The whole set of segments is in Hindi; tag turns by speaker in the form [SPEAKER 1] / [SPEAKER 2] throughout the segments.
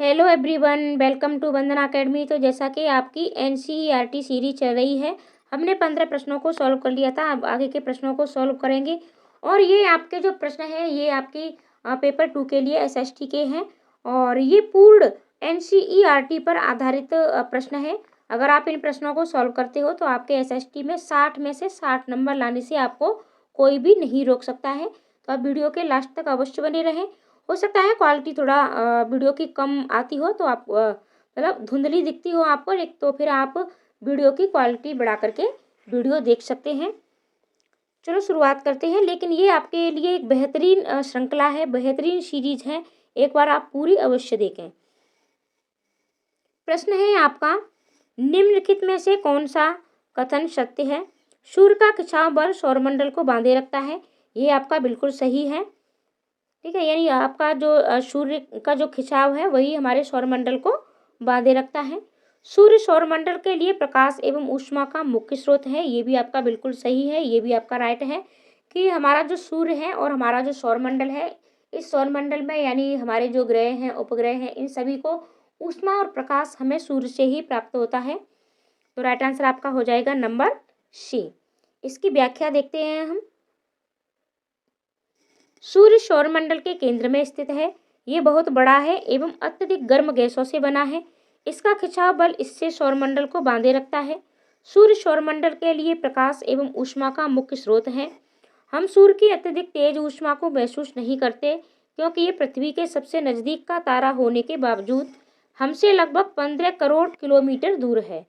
[SPEAKER 1] Hello everyone, welcome to Vandana academy. तो जैसा कि आपकी एनसीईआरटी सीरीज चल रही है, हमने 15 प्रश्नों को सॉल्व कर लिया था। अब आगे के प्रश्नों को सॉल्व करेंगे। और ये आपके जो प्रश्न है ये आपकी पेपर 2 के लिए एसएसटी के हैं और ये पूर्ण एनसीईआरटी पर आधारित प्रश्न है। अगर आप इन प्रश्नों को सॉल्व करते हो तो आपके एसएसटी में 60 में से 60 नंबर लाने से आपको कोई भी नहीं रोक सकता है। तो आप वीडियो के लास्ट तक अवश्य बने रहें। हो सकता है क्वालिटी थोड़ा वीडियो की कम आती हो, तो आप मतलब धुंधली दिखती हो आपको, एक तो फिर आप वीडियो की क्वालिटी बढ़ा करके वीडियो देख सकते हैं। चलो शुरुआत करते हैं। लेकिन ये आपके लिए एक बेहतरीन श्रृंखला है, बेहतरीन सीरीज है, एक बार आप पूरी अवश्य देखें। प्रश्न है आपका, निम्नलिखित में से कौन सा कथन सत्य है? सूर्य का खिंचाव बल सौरमंडल को बांधे रखता है। ये आपका बिल्कुल सही है। ठीक है, यानी आपका जो सूर्य का जो खिंचाव है वही हमारे सौरमंडल को बांधे रखता है। सूर्य सौरमंडल के लिए प्रकाश एवं ऊष्मा का मुख्य स्रोत है। ये भी आपका बिल्कुल सही है, ये भी आपका राइट है कि हमारा जो सूर्य है और हमारा जो सौरमंडल है, इस सौरमंडल में यानी हमारे जो ग्रह हैं, उपग्रह हैं, इन सभी को ऊष्मा और प्रकाश हमें सूर्य से ही प्राप्त होता है। तो राइट आंसर आपका हो जाएगा नंबर सी। इसकी व्याख्या देखते हैं हम। सूर्य सौरमंडल के केंद्र में स्थित है। ये बहुत बड़ा है एवं अत्यधिक गर्म गैसों से बना है। इसका खिंचाव बल इससे सौरमंडल को बांधे रखता है। सूर्य सौरमंडल के लिए प्रकाश एवं ऊष्मा का मुख्य स्रोत है। हम सूर्य की अत्यधिक तेज ऊष्मा को महसूस नहीं करते क्योंकि ये पृथ्वी के सबसे नजदीक का तारा होने के बावजूद हमसे लगभग 15 करोड़ किलोमीटर दूर है।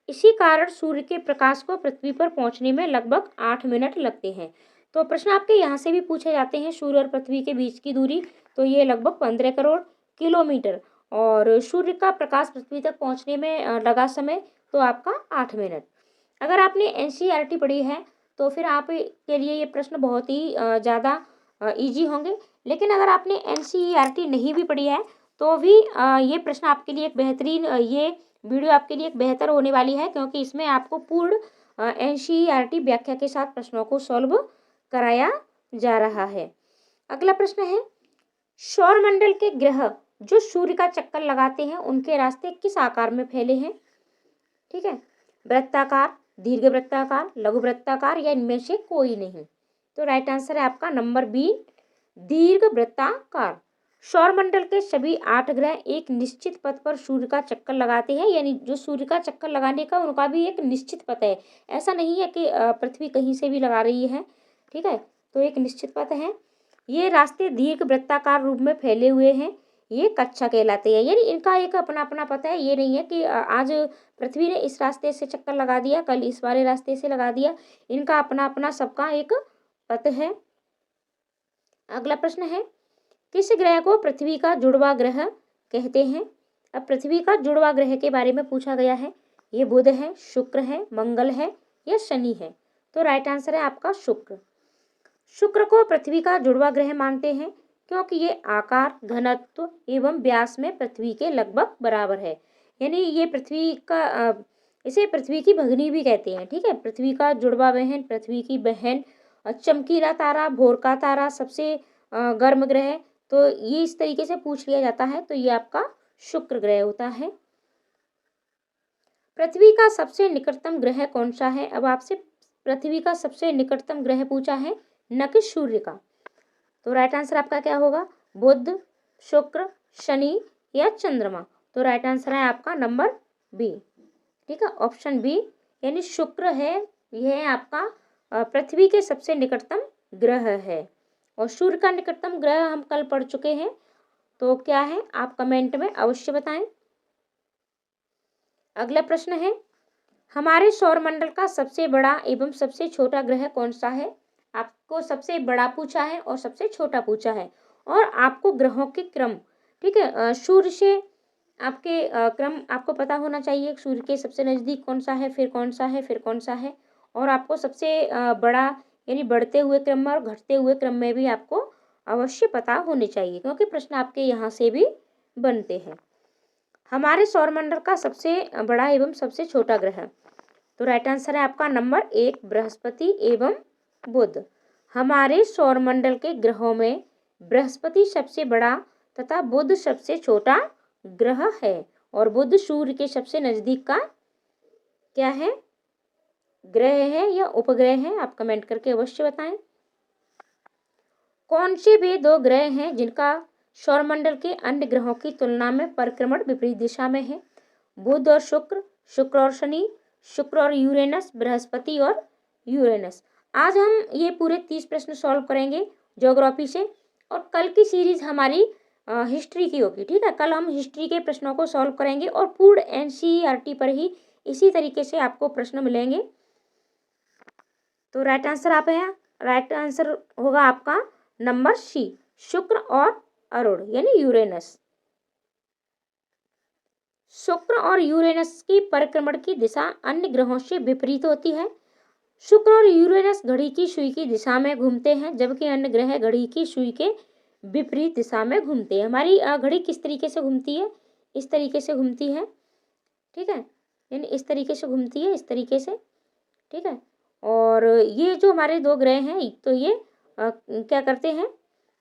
[SPEAKER 1] इसी कारण सूर्य के प्रकाश को पृथ्वी पर पहुंचने में लगभग 8 मिनट लगते हैं। तो प्रश्न आपके यहाँ से भी पूछे जाते हैं, सूर्य और पृथ्वी के बीच की दूरी, तो ये लगभग 15 करोड़ किलोमीटर और सूर्य का प्रकाश पृथ्वी तक पहुँचने में लगा समय तो आपका 8 मिनट। अगर आपने एनसीईआरटी पढ़ी है तो फिर आप के लिए ये प्रश्न बहुत ही ज़्यादा ईजी होंगे। लेकिन अगर आपने एनसीईआरटी नहीं भी पढ़ी है तो भी ये प्रश्न आपके लिए एक बेहतरीन ये वीडियो आपके लिए एक बेहतर होने वाली है, क्योंकि इसमें आपको पूर्ण एनसीईआरटी व्याख्या के साथ प्रश्नों को सॉल्व कराया जा रहा है। अगला प्रश्न है, सौरमंडल के ग्रह जो सूर्य का चक्कर लगाते हैं उनके रास्ते किस आकार में फैले हैं? ठीक है, वृत्ताकार, दीर्घ वृत्ताकार, लघु वृत्ताकार या इनमें से कोई नहीं। तो राइट आंसर है आपका नंबर बी, दीर्घ वृत्ताकार। सौरमंडल के सभी 8 ग्रह एक निश्चित पथ पर सूर्य का चक्कर लगाते हैं, यानी जो सूर्य का चक्कर लगाने का उनका भी एक निश्चित पथ है। ऐसा नहीं है कि पृथ्वी कहीं से भी लगा रही है। ठीक है, तो एक निश्चित पथ है। ये रास्ते दीर्घ वृत्ताकार रूप में फैले हुए हैं। ये कक्षा कहलाते हैं, यानी इनका एक अपना अपना पथ है। ये नहीं है कि आज पृथ्वी ने इस रास्ते से चक्कर लगा दिया, कल इस वाले रास्ते से लगा दिया। इनका अपना अपना सबका एक पथ है। अगला प्रश्न है, किस ग्रह को पृथ्वी का जुड़वा ग्रह कहते हैं? अब पृथ्वी का जुड़वा ग्रह के बारे में पूछा गया है। ये बुध है, शुक्र है, मंगल है या शनि है? तो राइट आंसर है आपका शुक्र। शुक्र को पृथ्वी का जुड़वा ग्रह मानते हैं क्योंकि ये आकार, घनत्व एवं व्यास में पृथ्वी के लगभग बराबर है। यानी ये पृथ्वी का इसे पृथ्वी की भगिनी भी कहते हैं। ठीक है, पृथ्वी का जुड़वा बहन, पृथ्वी की बहन, चमकीला तारा, भोर का तारा, सबसे गर्म ग्रह, तो ये इस तरीके से पूछ लिया जाता है। तो ये आपका शुक्र ग्रह होता है। पृथ्वी का सबसे निकटतम ग्रह कौन सा है? अब आपसे पृथ्वी का सबसे निकटतम ग्रह पूछा है, न कि सूर्य का। तो राइट आंसर आपका क्या होगा? बुध, शुक्र, शनि या चंद्रमा? तो राइट आंसर है आपका नंबर बी। ठीक है, ऑप्शन बी, यानी शुक्र है, यह है आपका पृथ्वी के सबसे निकटतम ग्रह है। और सूर्य का निकटतम ग्रह हम कल पढ़ चुके हैं, तो क्या है आप कमेंट में अवश्य बताएं। अगला प्रश्न है, हमारे सौरमंडल का सबसे बड़ा एवं सबसे छोटा ग्रह कौन सा है? आपको सबसे बड़ा पूछा है और सबसे छोटा पूछा है और आपको ग्रहों के क्रम, ठीक है, सूर्य से आपके क्रम आपको पता होना चाहिए। सूर्य के सबसे नज़दीक कौन सा है, फिर कौन सा है, फिर कौन सा है, और आपको सबसे बड़ा यानी बढ़ते हुए क्रम में और घटते हुए क्रम में भी आपको अवश्य पता होने चाहिए, क्योंकि प्रश्न आपके यहाँ से भी बनते हैं। हमारे सौरमंडल का सबसे बड़ा एवं सबसे छोटा ग्रह, तो राइट आंसर है आपका नंबर 1, बृहस्पति एवं बुध। हमारे सौरमंडल के ग्रहों में बृहस्पति सबसे बड़ा तथा बुध सबसे छोटा ग्रह है और बुध सूर्य के सबसे नजदीक का क्या है, ग्रह है या उपग्रह है? आप कमेंट करके अवश्य बताएं। कौन से वे दो ग्रह हैं जिनका सौरमंडल के अन्य ग्रहों की तुलना में परिक्रमण विपरीत दिशा में है? बुध और शुक्र, शुक्र और शनि, शुक्र और यूरेनस, बृहस्पति और यूरेनस। आज हम ये पूरे 30 प्रश्न सॉल्व करेंगे ज्योग्राफी से, और कल की सीरीज हमारी हिस्ट्री की होगी। ठीक है, कल हम हिस्ट्री के प्रश्नों को सॉल्व करेंगे और पूर्ण एनसीईआरटी पर ही इसी तरीके से आपको प्रश्न मिलेंगे। तो राइट आंसर होगा आपका नंबर सी, शुक्र और अरुण यानी यूरेनस। शुक्र और यूरेनस की परिक्रमण की दिशा अन्य ग्रहों से विपरीत होती है। शुक्र और यूरेनस घड़ी की सुई की दिशा में घूमते हैं, जबकि अन्य ग्रह घड़ी की सुई के विपरीत दिशा में घूमते हैं। हमारी घड़ी किस तरीके से घूमती है? इस तरीके से घूमती है। ठीक है, यानी इस तरीके से घूमती है, इस तरीके से। ठीक है, और ये जो हमारे दो ग्रह हैं तो ये क्या करते हैं,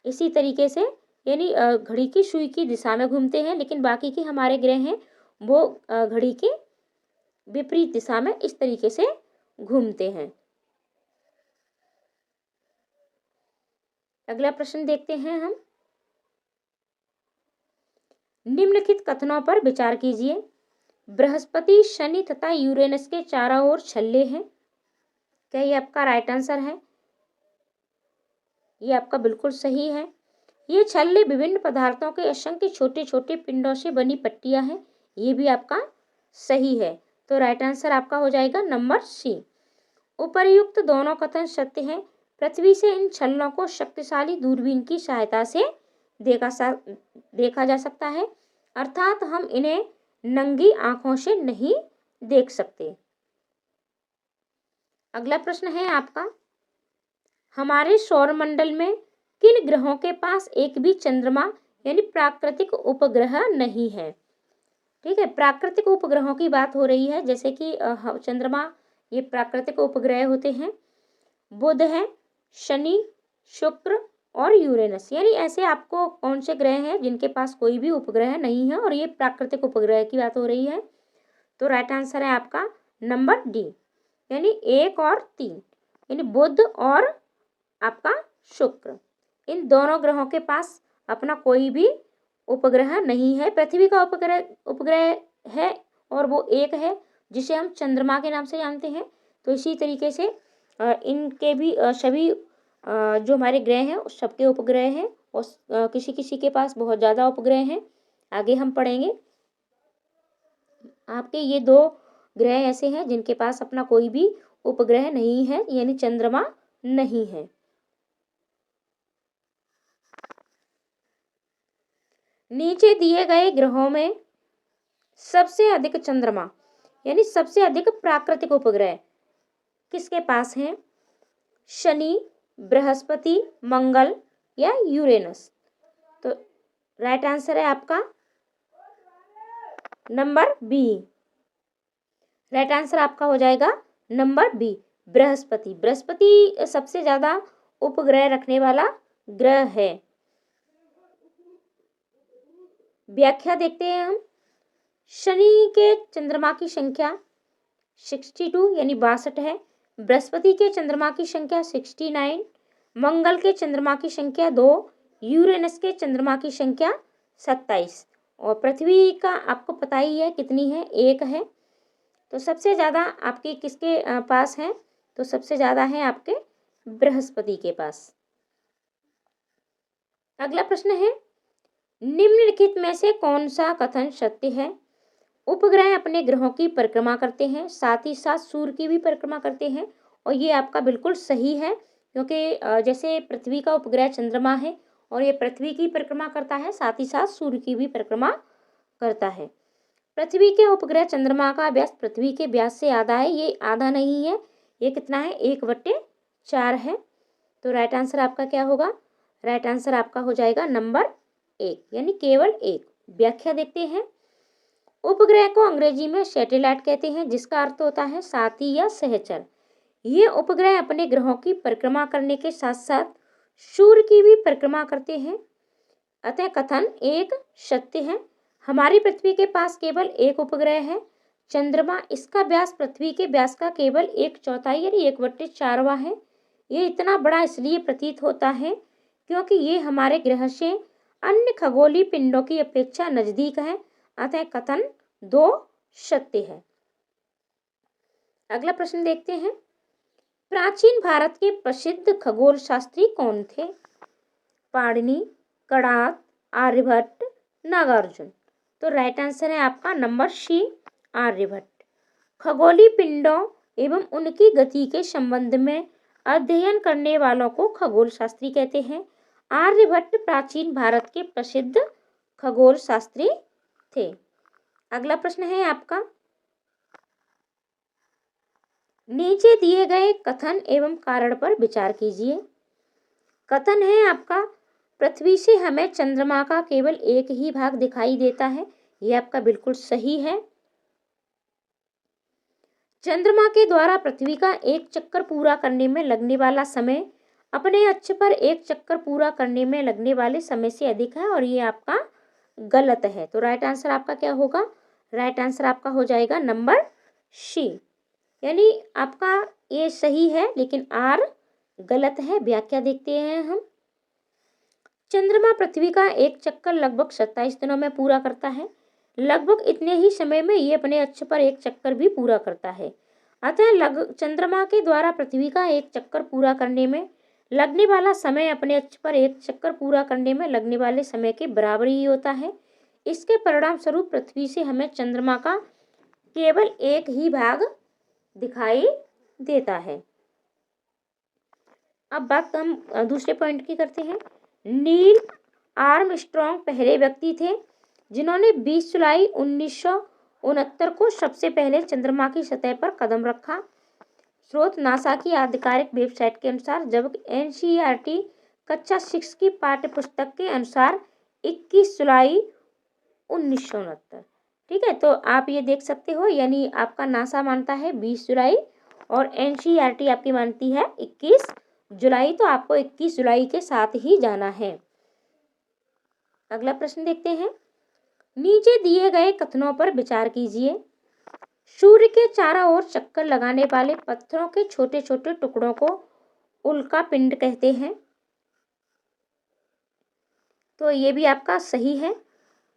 [SPEAKER 1] इसी तरीके से यानी घड़ी की सुई की दिशा में घूमते हैं, लेकिन बाकी के हमारे ग्रह हैं वो घड़ी के विपरीत दिशा में इस तरीके से घूमते हैं। अगला प्रश्न देखते हैं हम। निम्नलिखित कथनों पर विचार कीजिए। बृहस्पति, शनि तथा यूरेनस के चारों ओर छल्ले हैं। क्या ये आपका राइट आंसर है? ये आपका बिल्कुल सही है। ये छल्ले विभिन्न पदार्थों के असंख्य छोटे छोटे पिंडों से बनी पट्टियां हैं। ये भी आपका सही है। तो राइट आंसर आपका हो जाएगा नंबर सी। उपर्युक्त दोनों कथन सत्य हैं। पृथ्वी से इन छल्लों को शक्तिशाली दूरबीन की सहायता से देखा जा सकता है, अर्थात हम इन्हें नंगी आंखों से नहीं देख सकते। अगला प्रश्न है आपका, हमारे सौरमंडल में किन ग्रहों के पास एक भी चंद्रमा यानी प्राकृतिक उपग्रह नहीं है? ठीक है, प्राकृतिक उपग्रहों की बात हो रही है, जैसे कि चंद्रमा ये प्राकृतिक उपग्रह होते हैं। बुध है, शनि, शुक्र और यूरेनस, यानी ऐसे आपको कौन से ग्रह हैं जिनके पास कोई भी उपग्रह नहीं है और ये प्राकृतिक उपग्रह की बात हो रही है? तो राइट आंसर है आपका नंबर डी, यानी 1 और 3, यानी बुध और आपका शुक्र, इन दोनों ग्रहों के पास अपना कोई भी उपग्रह नहीं है। पृथ्वी का उपग्रह है और वो एक है जिसे हम चंद्रमा के नाम से जानते हैं। तो इसी तरीके से इनके भी सभी जो हमारे ग्रह हैं उस सबके उपग्रह हैं और किसी किसी के पास बहुत ज़्यादा उपग्रह हैं। आगे हम पढ़ेंगे। आपके ये 2 ग्रह ऐसे हैं जिनके पास अपना कोई भी उपग्रह नहीं है, यानी चंद्रमा नहीं है। नीचे दिए गए ग्रहों में सबसे अधिक चंद्रमा यानी सबसे अधिक प्राकृतिक उपग्रह किसके पास हैं? शनि, बृहस्पति, मंगल या यूरेनस? तो राइट आंसर है आपका नंबर बी। राइट आंसर आपका हो जाएगा नंबर बी, बृहस्पति। बृहस्पति सबसे ज्यादा उपग्रह रखने वाला ग्रह है। व्याख्या देखते हैं हम। शनि के चंद्रमा की संख्या 62 यानी 62 है। बृहस्पति के चंद्रमा की संख्या 69, मंगल के चंद्रमा की संख्या 2, यूरेनस के चंद्रमा की संख्या 27 और पृथ्वी का आपको पता ही है कितनी है, 1 है। तो सबसे ज़्यादा आपके किसके पास है? तो सबसे ज़्यादा है आपके बृहस्पति के पास। अगला प्रश्न है, निम्नलिखित में से कौन सा कथन सत्य है? उपग्रह अपने ग्रहों की परिक्रमा करते हैं, साथ ही साथ सूर्य की भी परिक्रमा करते हैं, और ये आपका बिल्कुल सही है, क्योंकि जैसे पृथ्वी का उपग्रह चंद्रमा है और ये पृथ्वी की परिक्रमा करता है, साथ ही साथ सूर्य की भी परिक्रमा करता है। पृथ्वी के उपग्रह चंद्रमा का व्यास पृथ्वी के व्यास से आधा है, ये आधा नहीं है, ये कितना है? 1/4 है। तो राइट आंसर आपका क्या होगा? राइट आंसर आपका हो जाएगा नंबर 1, यानी केवल 1। व्याख्या देखते हैं। उपग्रह को अंग्रेजी में सैटेलाइट कहते हैं, जिसका अर्थ होता है साथी या सहचर। ये उपग्रह अपने ग्रहों की परिक्रमा करने के साथ साथ सूर्य की भी परिक्रमा करते हैं, अतः कथन 1 सत्य है। हमारी पृथ्वी के पास केवल एक उपग्रह है, चंद्रमा। इसका व्यास पृथ्वी के व्यास का केवल 1/4 यानी 1/4वां है। ये इतना बड़ा इसलिए प्रतीत होता है क्योंकि ये हमारे ग्रह से अन्य खगोलीय पिंडों की अपेक्षा नजदीक है, अतः कथन 2 सत्य है। अगला प्रश्न देखते हैं। प्राचीन भारत के प्रसिद्ध खगोल शास्त्री कौन थे? पाणिनि, कणाद, आर्यभट्ट, नागार्जुन। तो राइट आंसर है आपका नंबर सी, आर्यभट्ट। खगोलीय पिंडों एवं उनकी गति के संबंध में अध्ययन करने वालों को खगोल शास्त्री कहते हैं। आर्यभट्ट प्राचीन भारत के प्रसिद्ध खगोल शास्त्री थे। अगला प्रश्न है आपका, नीचे दिए गए कथन एवं कारण पर विचार कीजिए। कथन है आपका, पृथ्वी से हमें चंद्रमा का केवल एक ही भाग दिखाई देता है। यह आपका बिल्कुल सही है। चंद्रमा के द्वारा पृथ्वी का एक चक्कर पूरा करने में लगने वाला समय अपने अक्ष पर एक चक्कर पूरा करने में लगने वाले समय से अधिक है, और ये आपका गलत है। तो राइट आंसर आपका क्या होगा? राइट आंसर आपका हो जाएगा नंबर सी, यानी आपका ये सही है लेकिन आर गलत है। व्याख्या देखते हैं हम। चंद्रमा पृथ्वी का एक चक्कर लगभग 27 दिनों में पूरा करता है। लगभग इतने ही समय में ये अपने अक्ष पर एक चक्कर भी पूरा करता है। अतः चंद्रमा के द्वारा पृथ्वी का एक चक्कर पूरा करने में लगने वाला समय अपने अक्ष पर एक चक्कर पूरा करने में लगने वाले समय के बराबर ही होता है। इसके परिणाम स्वरूप पृथ्वी से हमें चंद्रमा का केवल एक ही भाग दिखाई देता है। अब बात हम दूसरे पॉइंट की करते हैं। नील आर्मस्ट्रॉन्ग पहले व्यक्ति थे जिन्होंने 20 जुलाई 1969 को सबसे पहले चंद्रमा की सतह पर कदम रखा। स्रोत नासा की आधिकारिक वेबसाइट के अनुसार, जबकि एनसीईआरटी कक्षा 6 की पाठ्यपुस्तक के अनुसार 21 जुलाई 1969। ठीक है, तो आप ये देख सकते हो, यानी आपका नासा मानता है 20 जुलाई और एनसीईआरटी आपकी मानती है 21 जुलाई। तो आपको 21 जुलाई के साथ ही जाना है। अगला प्रश्न देखते हैं। नीचे दिए गए कथनों पर विचार कीजिए। सूर्य के चारों ओर चक्कर लगाने वाले पत्थरों के छोटे छोटे टुकड़ों को उल्का पिंड कहते हैं। तो ये भी आपका सही है।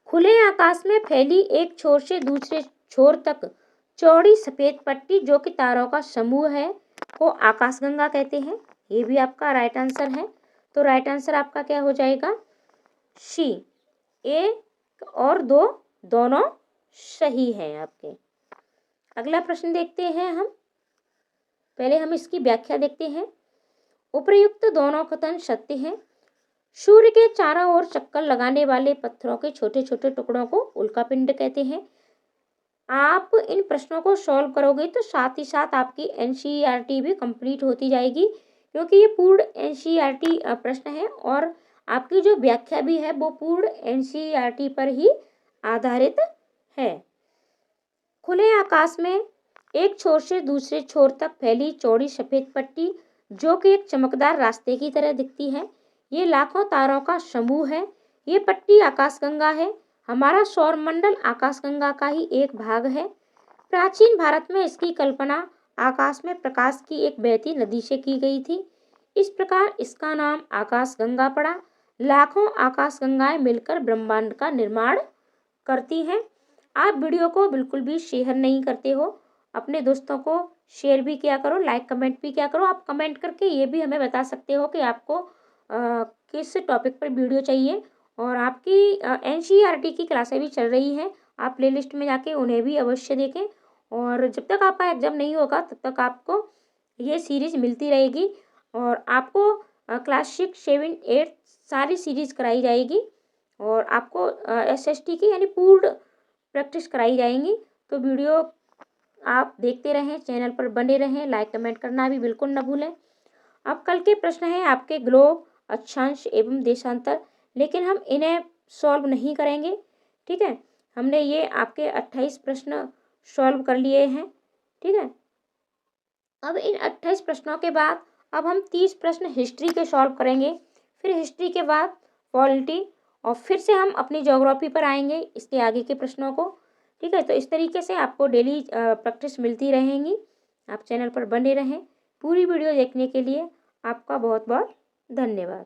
[SPEAKER 1] खुले आकाश में फैली एक छोर से दूसरे छोर तक चौड़ी सफेद पट्टी जो कि तारों का समूह है को आकाशगंगा कहते हैं। ये भी आपका राइट आंसर है। तो राइट आंसर आपका क्या हो जाएगा? सी। 1 और 2 दोनों सही हैं आपके। अगला प्रश्न देखते हैं हम। पहले हम इसकी व्याख्या देखते हैं। उपर्युक्त दोनों कथन सत्य हैं। सूर्य के चारों ओर चक्कर लगाने वाले पत्थरों के छोटे छोटे टुकड़ों को उल्कापिंड कहते हैं। आप इन प्रश्नों को सॉल्व करोगे तो साथ ही साथ आपकी एनसीईआरटी भी कंप्लीट होती जाएगी, क्योंकि ये पूर्ण एनसीईआरटी प्रश्न है और आपकी जो व्याख्या भी है वो पूर्ण एनसीईआरटी पर ही आधारित है। खुले आकाश में एक छोर से दूसरे छोर तक फैली चौड़ी सफेद पट्टी जो कि एक चमकदार रास्ते की तरह दिखती है, ये लाखों तारों का समूह है। ये पट्टी आकाशगंगा है। हमारा सौरमंडल आकाशगंगा का ही एक भाग है। प्राचीन भारत में इसकी कल्पना आकाश में प्रकाश की एक बहती नदी से की गई थी। इस प्रकार इसका नाम आकाशगंगा पड़ा। लाखों आकाशगंगाएं मिलकर ब्रह्मांड का निर्माण करती हैं। आप वीडियो को बिल्कुल भी शेयर नहीं करते हो, अपने दोस्तों को शेयर भी किया करो, लाइक कमेंट भी किया करो। आप कमेंट करके ये भी हमें बता सकते हो कि आपको किस टॉपिक पर वीडियो चाहिए। और आपकी एनसीईआरटी की क्लासें भी चल रही हैं, आप प्लेलिस्ट में जाके उन्हें भी अवश्य देखें। और जब तक आपका एग्ज़ाम नहीं होगा तब तक आपको ये सीरीज़ मिलती रहेगी और आपको क्लास 6, 7, 8 सारी सीरीज़ कराई जाएगी और आपको एसएसटी की यानी पूर्ण प्रैक्टिस कराई जाएंगी। तो वीडियो आप देखते रहें, चैनल पर बने रहें, लाइक कमेंट करना भी बिल्कुल न भूलें। अब कल के प्रश्न हैं आपके ग्लोब, अक्षांश एवं देशांतर, लेकिन हम इन्हें सॉल्व नहीं करेंगे। ठीक है, हमने ये आपके 28 प्रश्न सॉल्व कर लिए हैं। ठीक है, अब इन 28 प्रश्नों के बाद अब हम 30 प्रश्न हिस्ट्री के सॉल्व करेंगे। फिर हिस्ट्री के बाद पॉलिटी और फिर से हम अपनी ज्योग्राफी पर आएंगे, इसके आगे के प्रश्नों को। ठीक है, तो इस तरीके से आपको डेली प्रैक्टिस मिलती रहेंगी। आप चैनल पर बने रहें। पूरी वीडियो देखने के लिए आपका बहुत बहुत धन्यवाद।